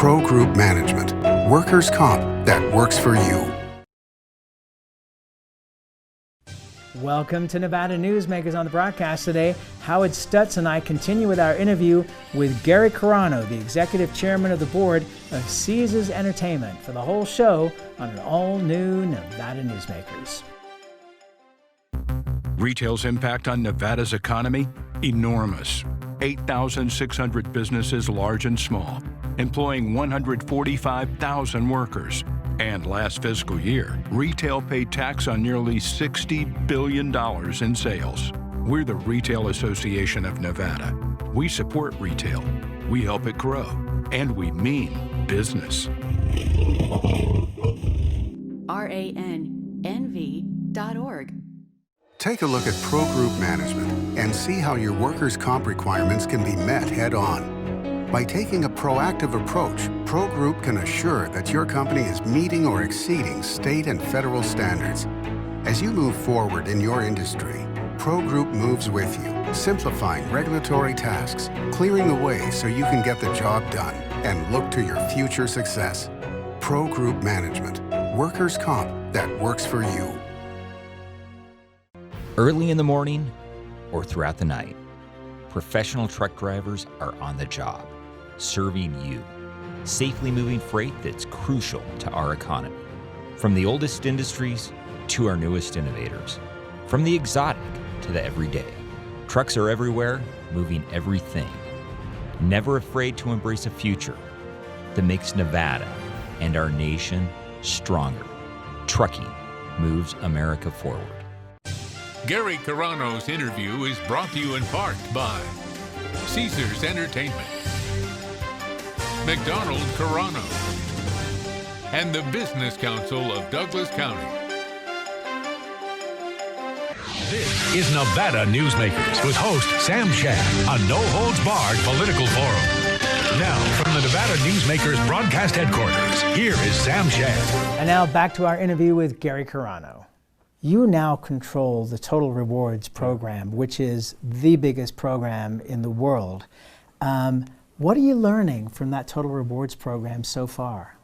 Pro Group Management, workers' comp that works for you. Welcome to Nevada Newsmakers. On the broadcast today, Howard Stutz and I continue with our interview with Gary Carano, the executive chairman of the board of Caesars Entertainment, for the whole show on an all-new Nevada Newsmakers. Retail's impact on Nevada's economy? Enormous. 8,600 businesses, large and small, employing 145,000 workers. And last fiscal year, retail paid tax on nearly $60 billion in sales. We're the Retail Association of Nevada. We support retail, we help it grow, and we mean business. RANNV.org. Take a look at Pro Group Management and see how your workers' comp requirements can be met head-on. By taking a proactive approach, Pro Group can assure that your company is meeting or exceeding state and federal standards. As you move forward in your industry, Pro Group moves with you, simplifying regulatory tasks, clearing the way so you can get the job done and look to your future success. Pro Group Management, workers' comp that works for you. Early in the morning or throughout the night, professional truck drivers are on the job, serving you, safely moving freight that's crucial to our economy. From the oldest industries to our newest innovators, from the exotic to the everyday, trucks are everywhere, moving everything. Never afraid to embrace a future that makes Nevada and our nation stronger. Trucking moves America forward. Gary Carano's interview is brought to you in part by Caesars Entertainment, McDonald Carano, and the Business Council of Douglas County. This is Nevada Newsmakers with host Sam Shad, a no-holds-barred political forum. Now, from the Nevada Newsmakers broadcast headquarters, here is Sam Shad. And now back to our interview with Gary Carano. You now control the Total Rewards program, which is the biggest program in the world. What are you learning from that Total Rewards program so far?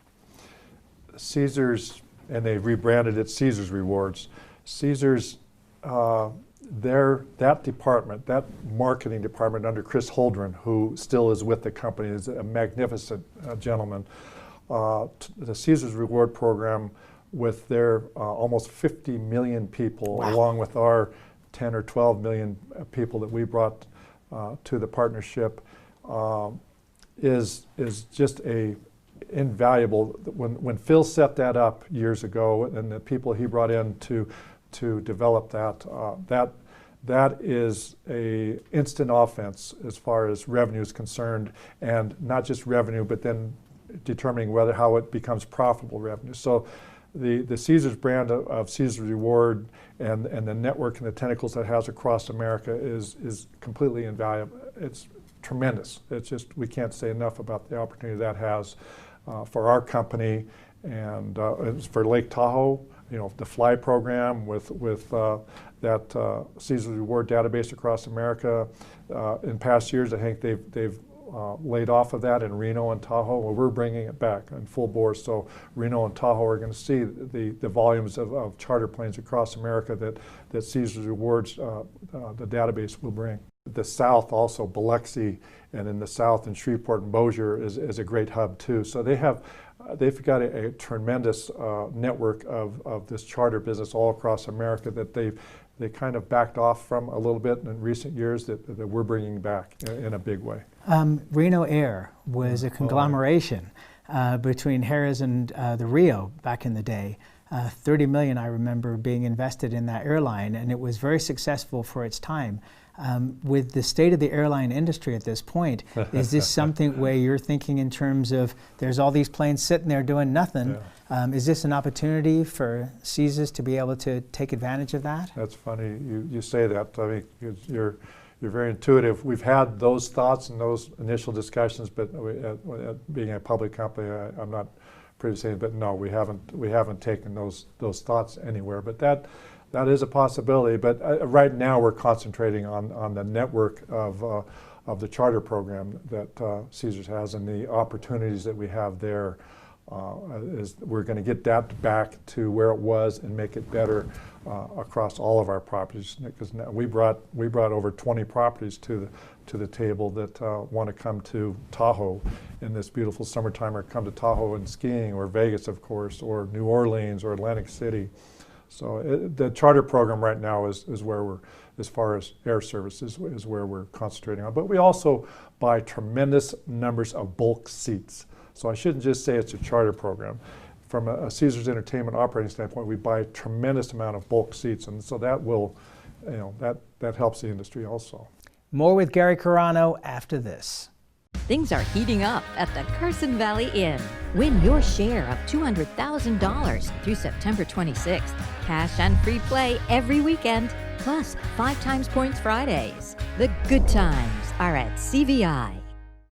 Caesars, and they rebranded it Caesars Rewards. Caesars, that department, that marketing department under Chris Holdren, who still is with the company, is a magnificent gentleman. The Caesars Reward program, with their almost 50 million people, wow, along with our 10 or 12 million people that we brought to the partnership, is just a invaluable. When Phil set that up years ago, and the people he brought in to develop that is a instant offense as far as revenue is concerned, and not just revenue, but then determining how it becomes profitable revenue. So the Caesars brand of Caesars Reward and the network and the tentacles that it has across America is completely invaluable. It's tremendous. It's just, we can't say enough about the opportunity that has for our company, and for Lake Tahoe. The Fly program with that Caesars Reward database across America. In past years, I think they've laid off of that in Reno and Tahoe. Well, we're bringing it back in full bore. So Reno and Tahoe are going to see the volumes of charter planes across America that Caesars Rewards, the database, will bring. The South also, Biloxi, and in the South in Shreveport and Bossier is a great hub too. So they've got a tremendous network of this charter business all across America that they kind of backed off from a little bit in recent years that we're bringing back in a big way. Reno Air was a conglomeration between Harrah's and the Rio back in the day. 30 million, I remember, being invested in that airline, and it was very successful for its time. With the state of the airline industry at this point, is this something where you're thinking in terms of there's all these planes sitting there doing nothing? Yeah. Is this an opportunity for Caesars to be able to take advantage of that? That's funny you say that. I mean, you're very intuitive. We've had those thoughts and those initial discussions, but being a public company, I'm not privy to saying, but no, we haven't taken those thoughts anywhere. But that is a possibility. But right now we're concentrating on the network of of the charter program that Caesars has and the opportunities that we have there. Is we're going to get that back to where it was and make it better across all of our properties. Because we brought over 20 properties to the table that want to come to Tahoe in this beautiful summertime, or come to Tahoe and skiing, or Vegas, of course, or New Orleans, or Atlantic City. So the charter program right now is where we're, as far as air services, is where we're concentrating on. But we also buy tremendous numbers of bulk seats. So I shouldn't just say it's a charter program. From a Caesars Entertainment operating standpoint, we buy a tremendous amount of bulk seats, and so that will, that helps the industry also. More with Gary Carano after this. Things are heating up at the Carson Valley Inn. Win your share of $200,000 through September 26th. Cash and free play every weekend, plus 5 times points Fridays. The good times are at CVI.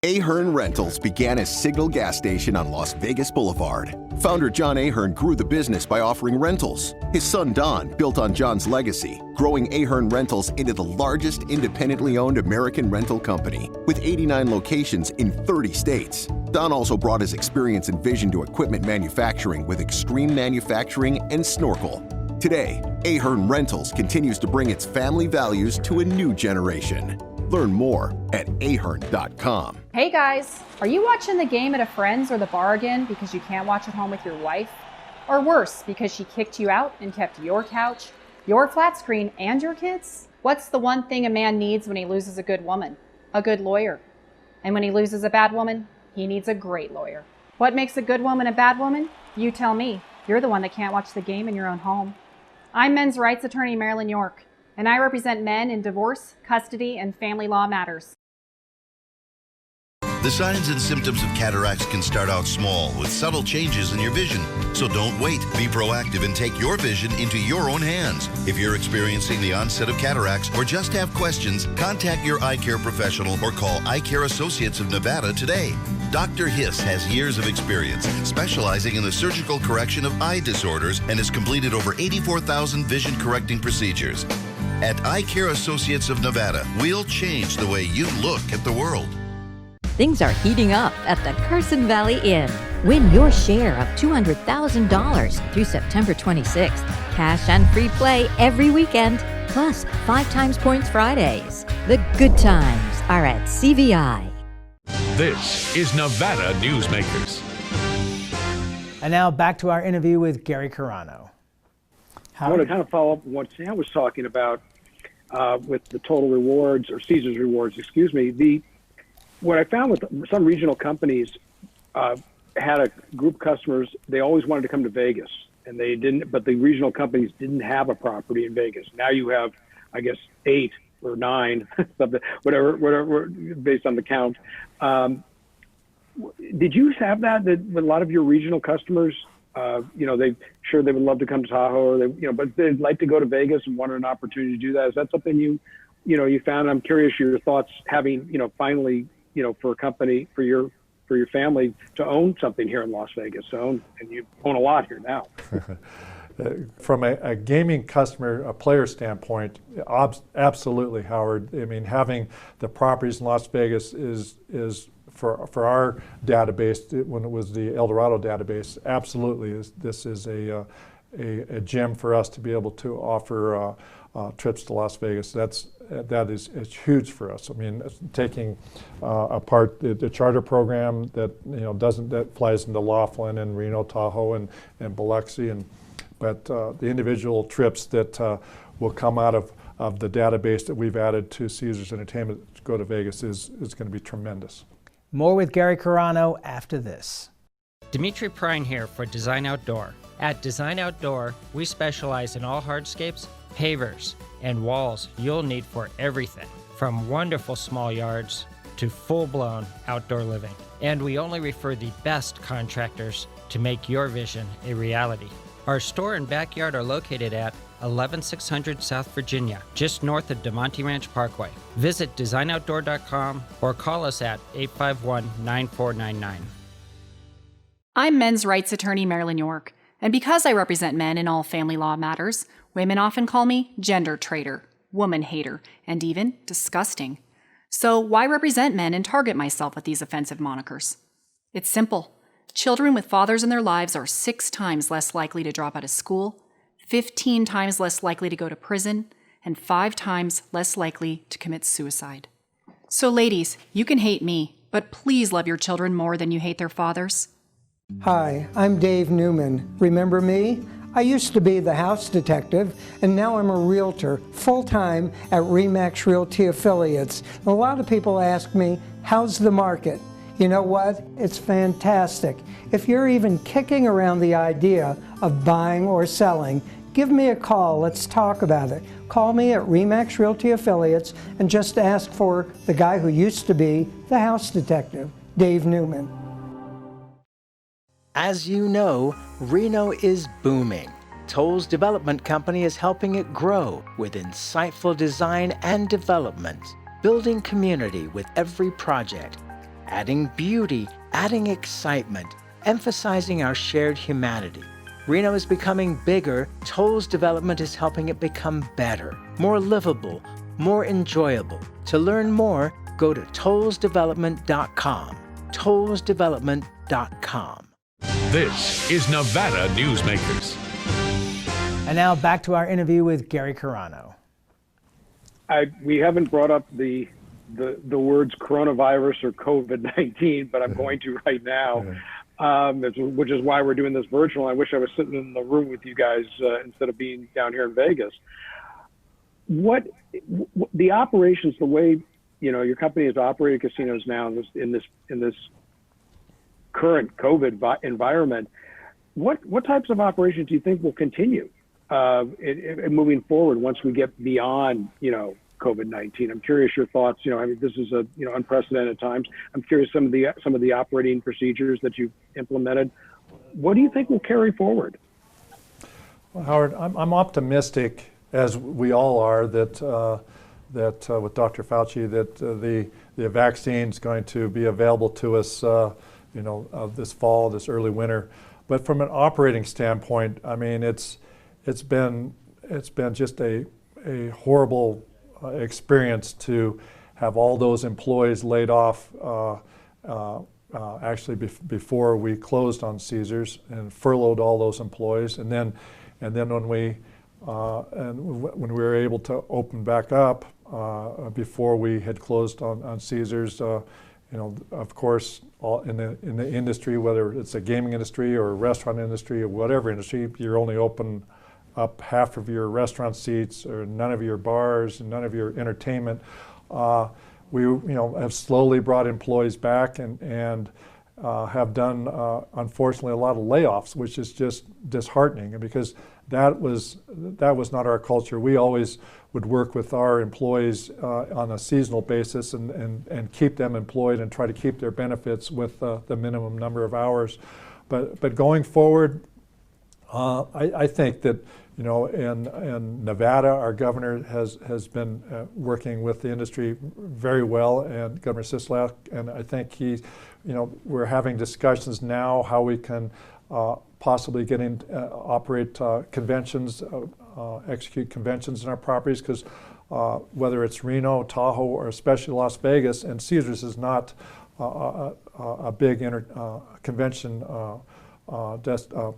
Ahern Rentals began as Signal Gas Station on Las Vegas Boulevard. Founder John Ahern grew the business by offering rentals. His son Don built on John's legacy, growing Ahern Rentals into the largest independently owned American rental company, with 89 locations in 30 states. Don also brought his experience and vision to equipment manufacturing with Extreme Manufacturing and Snorkel. Today, Ahern Rentals continues to bring its family values to a new generation. Learn more at ahern.com. Hey guys, are you watching the game at a friend's or the bar again because you can't watch at home with your wife? Or worse, because she kicked you out and kept your couch, your flat screen, and your kids? What's the one thing a man needs when he loses a good woman? A good lawyer. And when he loses a bad woman, he needs a great lawyer. What makes a good woman a bad woman? You tell me. You're the one that can't watch the game in your own home. I'm men's rights attorney Marilyn York, and I represent men in divorce, custody, and family law matters. The signs and symptoms of cataracts can start out small with subtle changes in your vision. So don't wait. Be proactive and take your vision into your own hands. If you're experiencing the onset of cataracts or just have questions, contact your eye care professional or call Eye Care Associates of Nevada today. Dr. Hiss has years of experience specializing in the surgical correction of eye disorders and has completed over 84,000 vision correcting procedures. At Eye Care Associates of Nevada, we'll change the way you look at the world. Things are heating up at the Carson Valley Inn. Win your share of $200,000 through September 26th. Cash and free play every weekend, plus 5 times points Fridays. The good times are at CVI. This is Nevada Newsmakers. And now back to our interview with Gary Carano. I want to kind of follow up on what Sam was talking about with the total rewards, or Caesars rewards, excuse me. What I found with some regional companies had a group of customers, they always wanted to come to Vegas, and they didn't, but the regional companies didn't have a property in Vegas. Now you have, I guess, 8 or 9, whatever, based on the count. Did you have that with a lot of your regional customers? They would love to come to Tahoe, or but they'd like to go to Vegas and wanted an opportunity to do that. Is that something you found? I'm curious your thoughts, having finally for a company, for your family to own something here in Las Vegas. And you own a lot here now. From a gaming customer, a player standpoint, absolutely, Howard. I mean, having the properties in Las Vegas is for our database, when it was the El Dorado database, absolutely. This is a gem for us to be able to offer trips to Las Vegas. That is huge for us. I mean, taking apart the charter program that flies into Laughlin and Reno, Tahoe, and Biloxi, but the individual trips that will come out of the database that we've added to Caesars Entertainment to go to Vegas is going to be tremendous. More with Gary Carano after this. Dimitri Prine here for Design Outdoor. At Design Outdoor, we specialize in all hardscapes, pavers, and walls you'll need for everything, from wonderful small yards to full-blown outdoor living. And we only refer the best contractors to make your vision a reality. Our store and backyard are located at 11600 South Virginia, just north of DeMonte Ranch Parkway. Visit designoutdoor.com or call us at 851-9499. I'm men's rights attorney Marilyn York, and because I represent men in all family law matters, women often call me gender traitor, woman hater, and even disgusting. So why represent men and target myself with these offensive monikers? It's simple. Children with fathers in their lives are 6 times less likely to drop out of school, 15 times less likely to go to prison, and 5 times less likely to commit suicide. So ladies, you can hate me, but please love your children more than you hate their fathers. Hi, I'm Dave Newman. Remember me? I used to be the house detective, and now I'm a realtor full-time at RE/MAX Realty Affiliates. A lot of people ask me, how's the market? You know what? It's fantastic. If you're even kicking around the idea of buying or selling, give me a call. Let's talk about it. Call me at RE/MAX Realty Affiliates and just ask for the guy who used to be the house detective, Dave Newman. As you know, Reno is booming. Toll's development company is helping it grow with insightful design and development, building community with every project, adding beauty, adding excitement, emphasizing our shared humanity. Reno is becoming bigger. Toll's development is helping it become better, more livable, more enjoyable. To learn more, go to tollsdevelopment.com. tollsdevelopment.com. This is Nevada Newsmakers. And now back to our interview with Gary Carano. We haven't brought up the words coronavirus or COVID-19, but I'm going to right now, which is why we're doing this virtual. I wish I was sitting in the room with you guys instead of being down here in Vegas. What the operations, the way your company has operated casinos now in this current COVID environment, what types of operations do you think will continue moving forward once we get beyond COVID-19? I'm curious your thoughts. This is unprecedented times. I'm curious some of the operating procedures that you've implemented. What do you think will carry forward? Well, Howard, I'm optimistic, as we all are, that with Dr. Fauci, that the vaccine is going to be available to us, this fall, this early winter. But from an operating standpoint, I mean, it's been just a horrible experience to have all those employees laid off actually before we closed on Caesars, and furloughed all those employees, and then when we were able to open back up before we had closed on Caesars, of course, in the industry, whether it's a gaming industry or a restaurant industry or whatever industry, you're only open up half of your restaurant seats, or none of your bars, and none of your entertainment. We have slowly brought employees back and have done, unfortunately, a lot of layoffs, which is just disheartening, because that was not our culture. We always would work with our employees on a seasonal basis and keep them employed and try to keep their benefits with the minimum number of hours. But going forward, I think that in Nevada, our governor has been working with the industry very well, and Governor Sisolak, and I think we're having discussions now how we can possibly operate conventions, execute conventions in our properties, because whether it's Reno, Tahoe, or especially Las Vegas, and Caesars is not a big convention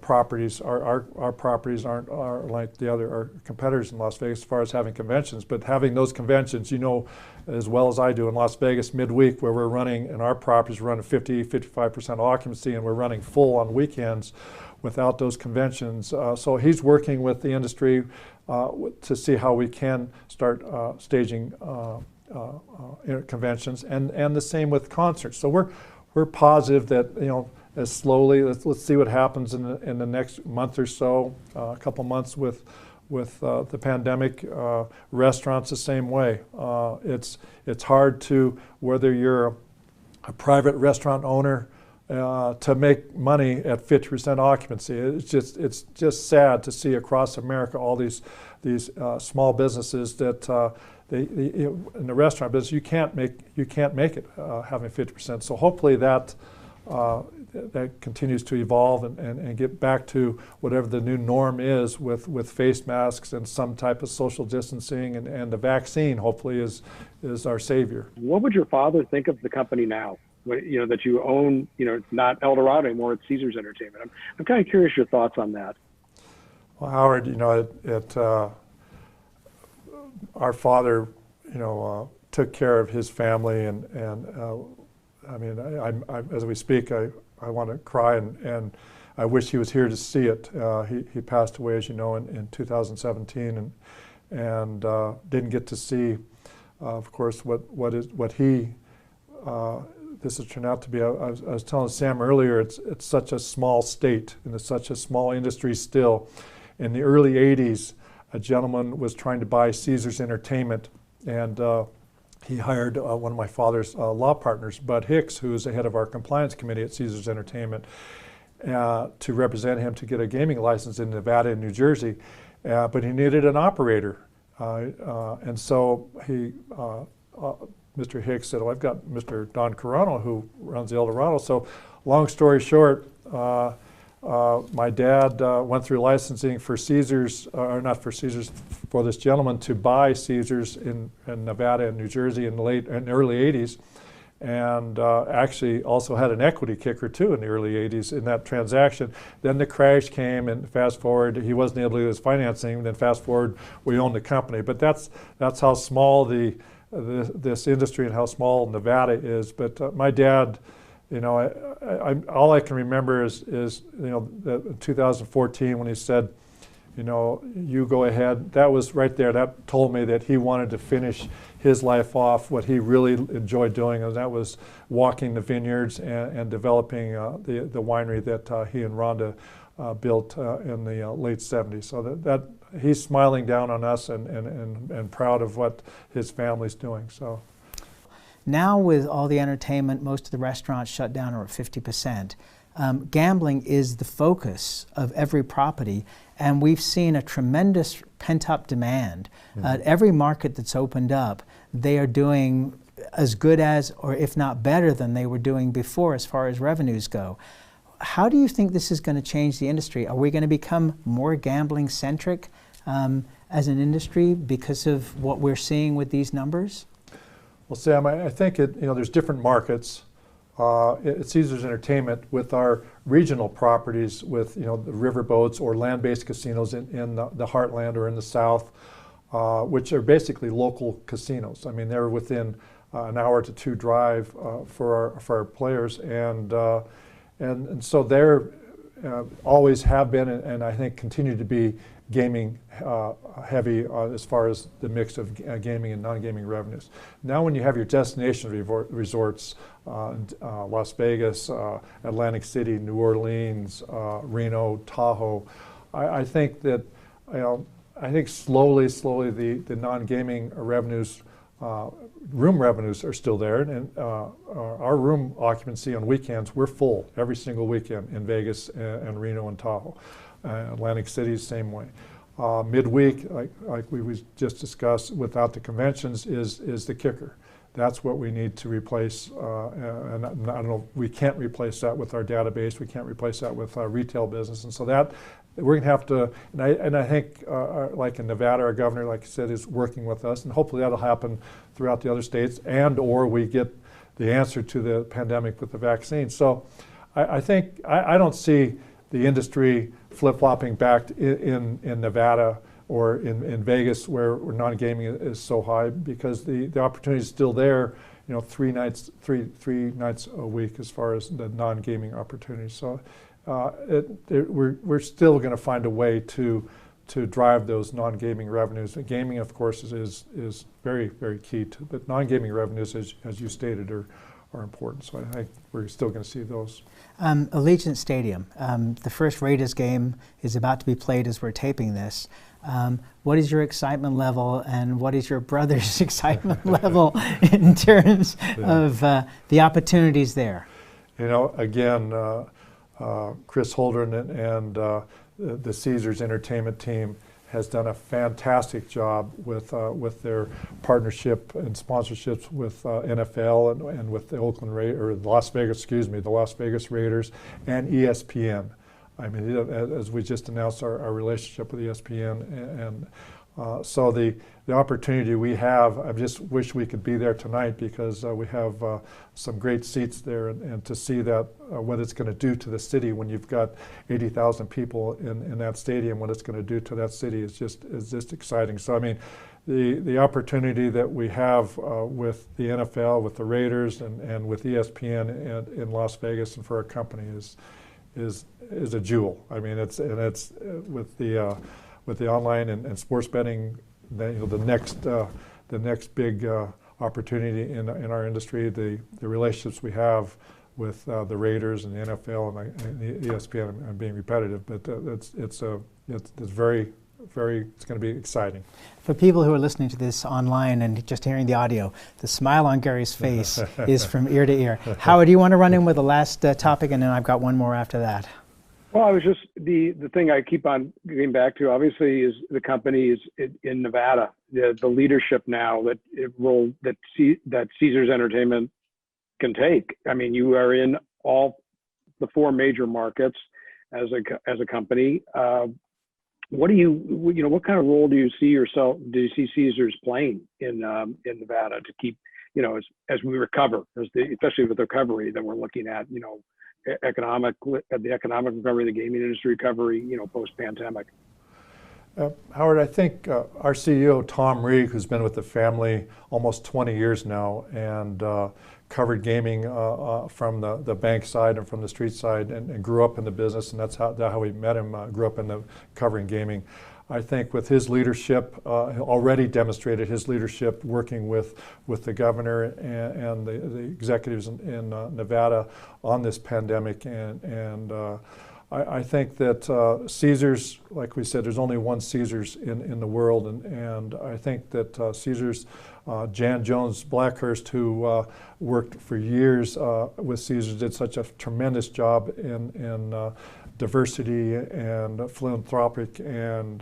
properties. Our properties aren't like our competitors in Las Vegas as far as having conventions, but having those conventions, as well as I do in Las Vegas midweek, where we're running, and our properties run at 50-55% occupancy, and we're running full on weekends without those conventions. So he's working with the industry to see how we can start staging conventions, and the same with concerts. So we're positive that as slowly, let's see what happens in the next month or so, a couple months with the pandemic. Restaurants the same way. It's hard to, whether you're a private restaurant owner, to make money at 50% occupancy. It's just sad to see across America all these small businesses that in the restaurant business you can't make it having 50%. So hopefully that that continues to evolve and get back to whatever the new norm is with face masks and some type of social distancing, and the vaccine hopefully is our savior. What would your father think of the company now? That you own, it's not El Dorado anymore, it's Caesars Entertainment. I'm kind of curious your thoughts on that. Well, Howard, our father, took care of his family, and I mean, as we speak, I want to cry, and I wish he was here to see it. He passed away, as you know, in 2017, and didn't get to see, of course, what he. This has turned out to be. I was telling Sam earlier, it's such a small state, and it's such a small industry still. In the early 80s, a gentleman was trying to buy Caesars Entertainment, and he hired one of my father's law partners, Bud Hicks, who is the head of our compliance committee at Caesars Entertainment, to represent him to get a gaming license in Nevada and New Jersey. But he needed an operator, and so Mr. Hicks said, "Well, I've got Mr. Don Carano, who runs the El Dorado." So, long story short, my dad went through licensing for Caesars, or not for Caesars, for this gentleman to buy Caesars in Nevada and New Jersey in the early 80s, and actually also had an equity kicker too in the early 80s in that transaction. Then the crash came, and fast forward, he wasn't able to do his financing, and then fast forward, we owned the company. But that's how small this industry and how small Nevada is. But my dad, all I can remember is in 2014 when he said, you go ahead. That was right there. That told me that he wanted to finish his life off what he really enjoyed doing, and that was walking the vineyards and developing the winery that he and Rhonda built in the late 70s. So that he's smiling down on us and proud of what his family's doing. So now, with all the entertainment, most of the restaurants shut down or at 50%. Gambling is the focus of every property, and we've seen a tremendous pent-up demand. Every market that's opened up, they are doing as good as, or if not better than they were doing before as far as revenues go. How do you think this is going to change the industry? Are we going to become more gambling-centric as an industry because of what we're seeing with these numbers? Well, Sam, I think there's different markets. At Caesars Entertainment, with our regional properties, with the riverboats or land-based casinos in the heartland or in the south, which are basically local casinos. I mean, they're within an hour to two drive for our players, and so they're always have been, and I think continue to be gaming heavy as far as the mix of gaming and non-gaming revenues. Now when you have your destination resorts, Las Vegas, Atlantic City, New Orleans, Reno, Tahoe, I think that, I think slowly the non-gaming revenues, room revenues are still there, and our room occupancy on weekends, we're full every single weekend in Vegas and Reno and Tahoe. Atlantic City is the same way. Midweek, like we just discussed, without the conventions, is the kicker. That's what we need to replace, and I don't know, we can't replace that with our database. We can't replace that with our retail business, and so that we're going to have to. And I think, like in Nevada, our governor, like I said, is working with us, and hopefully that'll happen throughout the other states, and/or we get the answer to the pandemic with the vaccine. So, I think I don't see the industry flip-flopping back in Nevada or in Vegas where non-gaming is so high, because the opportunity is still there, 3 nights a week as far as the non-gaming opportunities. So we're still going to find a way to drive those non-gaming revenues. And gaming, of course, is very, very key to, but non-gaming revenues, as you stated, are important. So I think we're still going to see those. Allegiant Stadium, the first Raiders game is about to be played as we're taping this. What is your excitement level, and what is your brother's excitement level in terms of the opportunities there? Again, Chris Holdren and the Caesars Entertainment team has done a fantastic job with their partnership and sponsorships with NFL and with the the Las Vegas Raiders and ESPN. I mean, as we just announced our relationship with ESPN, and so the opportunity we have, I just wish we could be there tonight because we have some great seats there, and to see that what it's going to do to the city when you've got 80,000 people in that stadium, what it's going to do to that city is just exciting. So I mean, the opportunity that we have with the NFL, with the Raiders, and with ESPN in Las Vegas, and for our company is a jewel. I mean, it's with the online and sports betting, the next big opportunity in our industry, the relationships we have with the Raiders and the NFL and the ESPN. I'm being repetitive, but it's very, it's going to be exciting. For people who are listening to this online and just hearing the audio, the smile on Gary's face is from ear to ear. Howard, do you want to run in with the last topic, and then I've got one more after that? Well, I was just the thing I keep on getting back to. Obviously, is the company is in Nevada. The leadership now that Caesars Entertainment can take. I mean, you are in all the 4 major markets as a company. What kind of role do you see Caesars playing in Nevada to keep, as we recover, especially with the recovery that we're looking at, the economic recovery, the gaming industry recovery, post-pandemic? Howard, I think our CEO, Tom Reeg, who's been with the family almost 20 years now and covered gaming from the bank side and from the street side, and grew up in the business, and that's how we met him, grew up in covering gaming. I think with his leadership, already demonstrated his leadership working with the governor and the executives in Nevada on this pandemic, and I think that Caesars, like we said, there's only one Caesars in the world, and I think that Caesars, Jan Jones Blackhurst, who worked for years with Caesars, did such a tremendous job in diversity and philanthropic and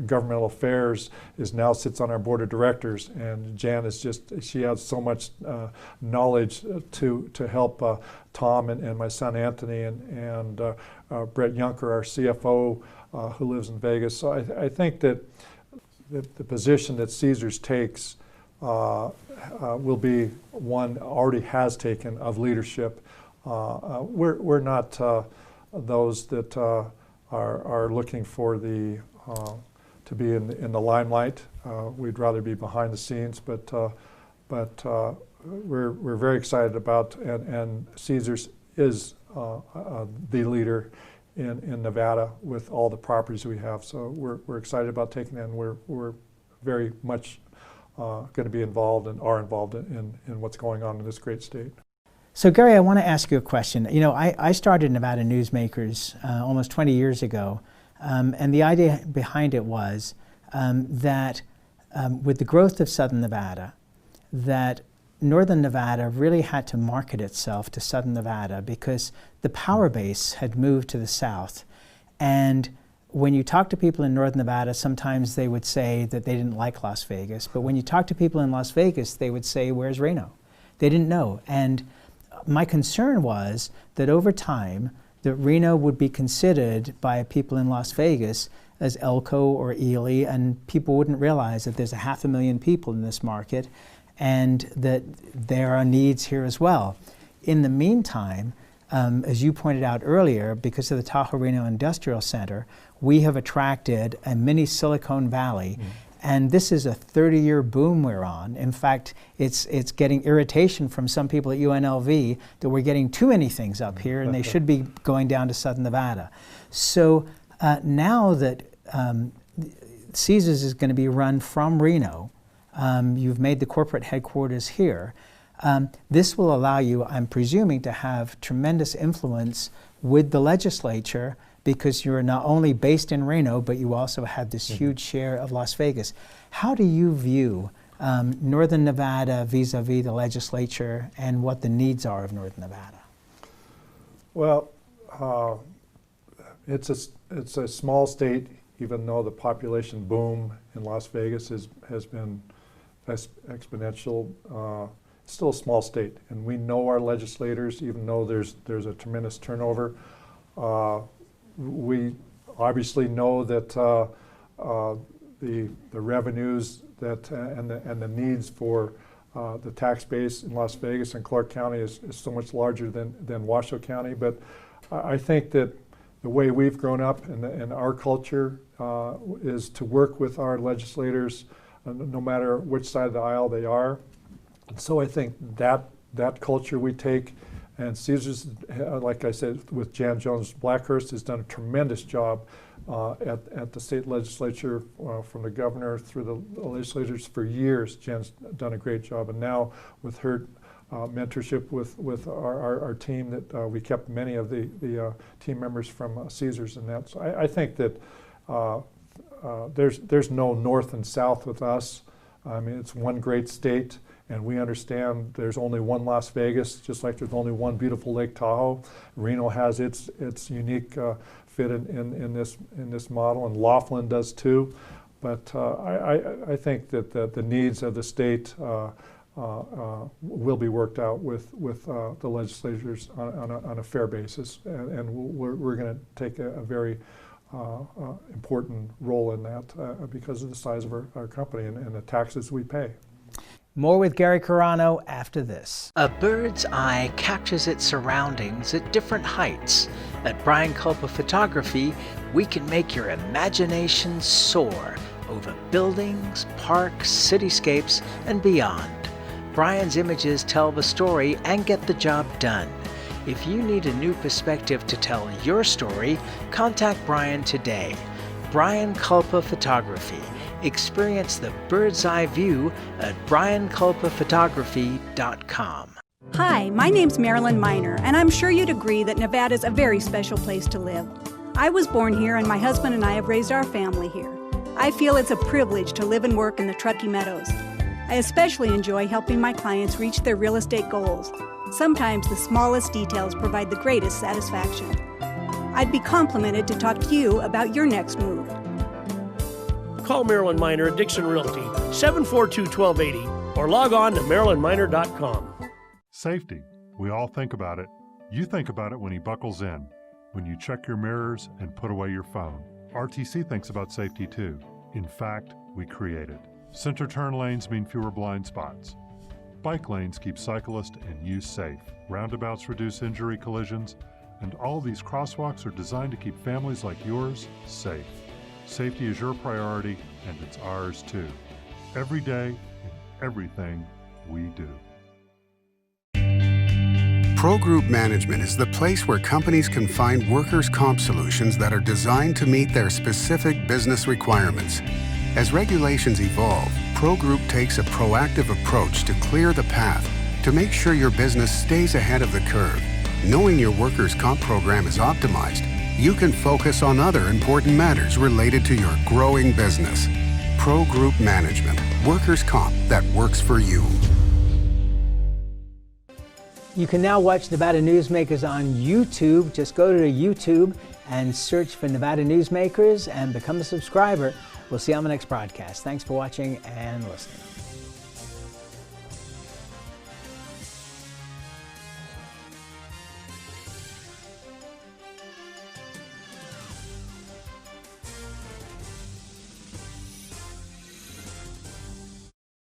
governmental affairs, now sits on our board of directors. And Jan she has so much knowledge to help Tom and my son Anthony and Brett Yunker, our CFO, who lives in Vegas. So I think that the position that Caesars takes will be one already has taken of leadership. We're not those that are looking for to be in the limelight. We'd rather be behind the scenes, but we're very excited about, and Caesars is the leader in Nevada with all the properties we have. So we're excited about taking it, and we're very much going to be involved and are involved in what's going on in this great state. So Gary, I want to ask you a question. I started Nevada Newsmakers almost 20 years ago, and the idea behind it was that with the growth of Southern Nevada, that Northern Nevada really had to market itself to Southern Nevada because the power base had moved to the south. And when you talk to people in Northern Nevada, sometimes they would say that they didn't like Las Vegas. But when you talk to people in Las Vegas, they would say, "Where's Reno?" They didn't know. And my concern was that over time, that Reno would be considered by people in Las Vegas as Elko or Ely, and people wouldn't realize that there's 500,000 people in this market and that there are needs here as well. In the meantime, as you pointed out earlier, because of the Tahoe Reno Industrial Center, we have attracted a mini Silicon Valley. And this is a 30-year boom we're on. In fact, it's getting irritation from some people at UNLV that we're getting too many things up here and they should be going down to Southern Nevada. So now that Caesars is going to be run from Reno, you've made the corporate headquarters here. This will allow you, I'm presuming, to have tremendous influence with the legislature because you're not only based in Reno, but you also have this huge share of Las Vegas. How do you view Northern Nevada vis-a-vis the legislature and what the needs are of Northern Nevada? Well, it's a small state even though the population boom in Las Vegas has been exponential, it's still a small state. And we know our legislators, even though there's a tremendous turnover. We obviously know that the revenues that and the needs for the tax base in Las Vegas and Clark County is so much larger than Washoe County. But I think that the way we've grown up and our culture is to work with our legislators no matter which side of the aisle they are. And so I think that culture we take, and Caesars, like I said, with Jan Jones Blackhurst, has done a tremendous job at the state legislature, from the governor through the legislators for years. Jan's done a great job, and now with her mentorship with our team, that we kept many of the team members from Caesars, and that. So I think that there's no north and south with us. I mean, it's one great state, and we understand there's only one Las Vegas, just like there's only one beautiful Lake Tahoe. Reno has its unique fit in this model, and Laughlin does too. But I think that the needs of the state will be worked out with the legislators on a fair basis, and we're going to take a very important role in that because of the size of our company and the taxes we pay. More with Gary Carano after this. A bird's eye captures its surroundings at different heights. At Brian Culpa Photography, we can make your imagination soar over buildings, parks, cityscapes, and beyond. Brian's images tell the story and get the job done. If you need a new perspective to tell your story, contact Brian today. Brian Culpa Photography. Experience the bird's eye view at brianculpaphotography.com. Hi, my name's Marilyn Miner, and I'm sure you'd agree that Nevada's a very special place to live. I was born here, and my husband and I have raised our family here. I feel it's a privilege to live and work in the Truckee Meadows. I especially enjoy helping my clients reach their real estate goals. Sometimes the smallest details provide the greatest satisfaction. I'd be complimented to talk to you about your next move. Call Marilyn Miner at Dixon Realty, 742-1280, or log on to marilynminer.com. Safety. We all think about it. You think about it when he buckles in, when you check your mirrors and put away your phone. RTC thinks about safety too. In fact, we create it. Center turn lanes mean fewer blind spots. Bike lanes keep cyclists and you safe. Roundabouts reduce injury collisions, and all these crosswalks are designed to keep families like yours safe. Safety is your priority, and it's ours too. Every day, in everything we do. Pro Group Management is the place where companies can find workers' comp solutions that are designed to meet their specific business requirements. As regulations evolve, Pro Group takes a proactive approach to clear the path to make sure your business stays ahead of the curve. Knowing your workers' comp program is optimized, you can focus on other important matters related to your growing business. Pro Group Management, workers' comp that works for you. You can now watch Nevada Newsmakers on YouTube. Just go to YouTube and search for Nevada Newsmakers and become a subscriber. We'll see you on the next broadcast. Thanks for watching and listening.